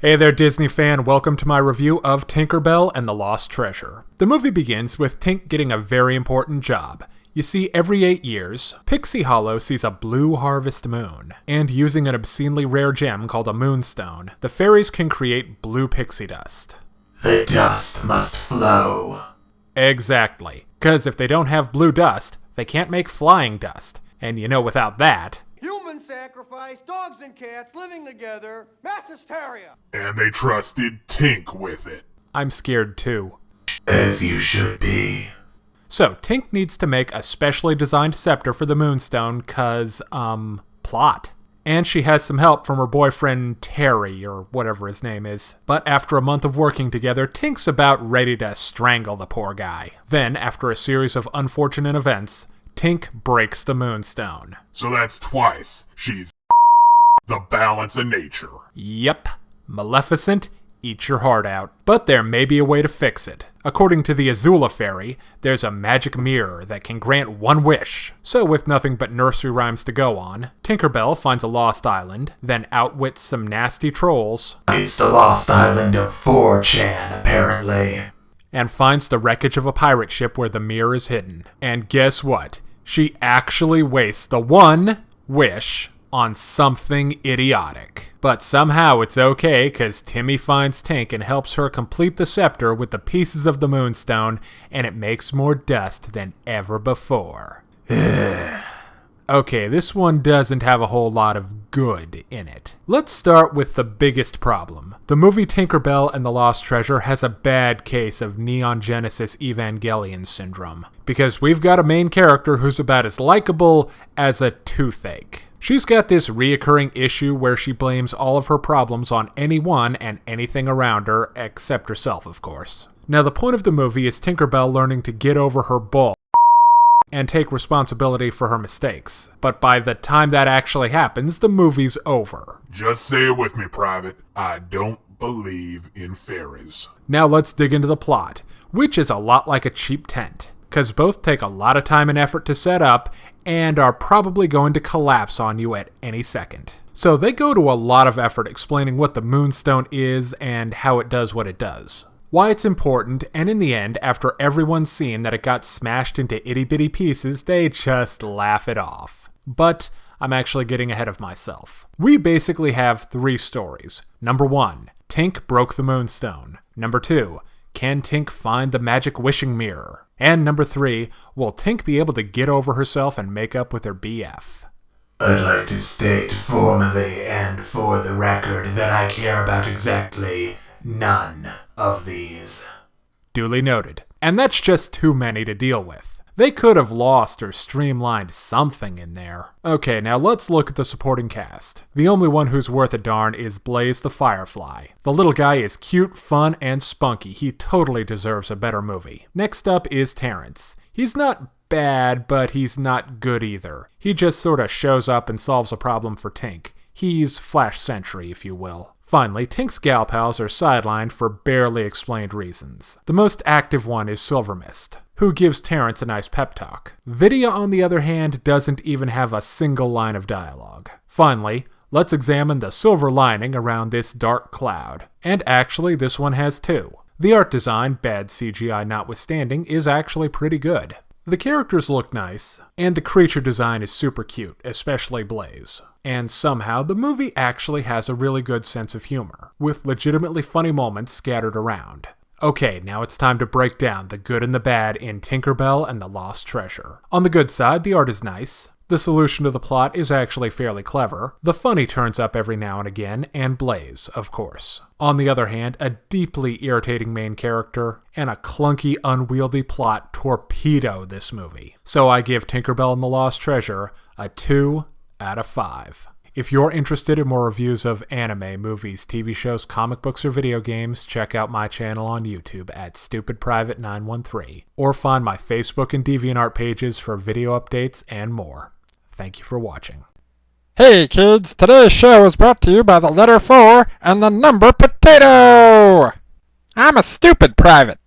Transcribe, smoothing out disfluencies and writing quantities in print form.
Hey there, Disney fan. Welcome to my review of Tinkerbell and the Lost Treasure. The movie begins with Tink getting a very important job. You see, every 8 years, Pixie Hollow sees a blue harvest moon, and using an obscenely rare gem called a moonstone, the fairies can create blue pixie dust. The dust must flow. Exactly, because if they don't have blue dust, they can't make flying dust, and without that... Human sacrifice, dogs and cats living together, mass hysteria. And they trusted Tink with it. I'm scared too. As you should be. So, Tink needs to make a specially designed scepter for the moonstone, plot. And she has some help from her boyfriend Terry, or whatever his name is. But after a month of working together, Tink's about ready to strangle the poor guy. Then, after a series of unfortunate events, Tink breaks the moonstone. So that's twice. She's the balance of nature. Yep. Maleficent, eat your heart out. But there may be a way to fix it. According to the Azula fairy, there's a magic mirror that can grant one wish. So with nothing but nursery rhymes to go on, Tinkerbell finds a lost island, then outwits some nasty trolls. It's the lost island of 4chan, apparently. And finds the wreckage of a pirate ship where the mirror is hidden. And guess what? She actually wastes the one wish on something idiotic. But somehow it's okay, because Timmy finds Tink and helps her complete the scepter with the pieces of the moonstone, and it makes more dust than ever before. Okay, this one doesn't have a whole lot of good in it. Let's start with the biggest problem. The movie Tinkerbell and the Lost Treasure has a bad case of Neon Genesis Evangelion syndrome, because we've got a main character who's about as likable as a toothache. She's got this reoccurring issue where she blames all of her problems on anyone and anything around her, except herself, of course. Now, the point of the movie is Tinkerbell learning to get over her bull and take responsibility for her mistakes. But by the time that actually happens, the movie's over. Just say it with me, Private. I don't believe in fairies. Now let's dig into the plot, which is a lot like a cheap tent, because both take a lot of time and effort to set up and are probably going to collapse on you at any second. So they go to a lot of effort explaining what the moonstone is and how it does what it does, why it's important, and in the end, after everyone's seen that it got smashed into itty-bitty pieces, they just laugh it off. But I'm actually getting ahead of myself. We basically have 3 stories. Number 1, Tink broke the moonstone. Number 2, can Tink find the magic wishing mirror? And number 3, will Tink be able to get over herself and make up with her BF? I'd like to state formally and for the record that I care about exactly none of these. Duly noted. And that's just too many to deal with. They could have lost or streamlined something in there. Okay, now let's look at the supporting cast. The only one who's worth a darn is Blaze the Firefly. The little guy is cute, fun, and spunky. He totally deserves a better movie. Next up is Terrence. He's not bad, but he's not good either. He just sort of shows up and solves a problem for Tink. He's Flash Sentry, if you will. Finally, Tink's gal pals are sidelined for barely explained reasons. The most active one is Silvermist, who gives Terrence a nice pep talk. Vidia, on the other hand, doesn't even have a single line of dialogue. Finally, let's examine the silver lining around this dark cloud. And actually, this one has 2. The art design, bad CGI notwithstanding, is actually pretty good. The characters look nice, and the creature design is super cute, especially Blaze. And somehow, the movie actually has a really good sense of humor, with legitimately funny moments scattered around. Okay, now it's time to break down the good and the bad in Tinkerbell and the Lost Treasure. On the good side, the art is nice. The solution to the plot is actually fairly clever. The funny turns up every now and again, and Blaze, of course. On the other hand, a deeply irritating main character and a clunky, unwieldy plot torpedo this movie. So I give Tinkerbell and the Lost Treasure a 2 out of 5. If you're interested in more reviews of anime, movies, TV shows, comic books, or video games, check out my channel on YouTube at StupidPrivate913, or find my Facebook and Deviantart pages for video updates and more. Thank you for watching. Hey kids, today's show is brought to you by the letter 4 and the number potato! I'm a stupid private.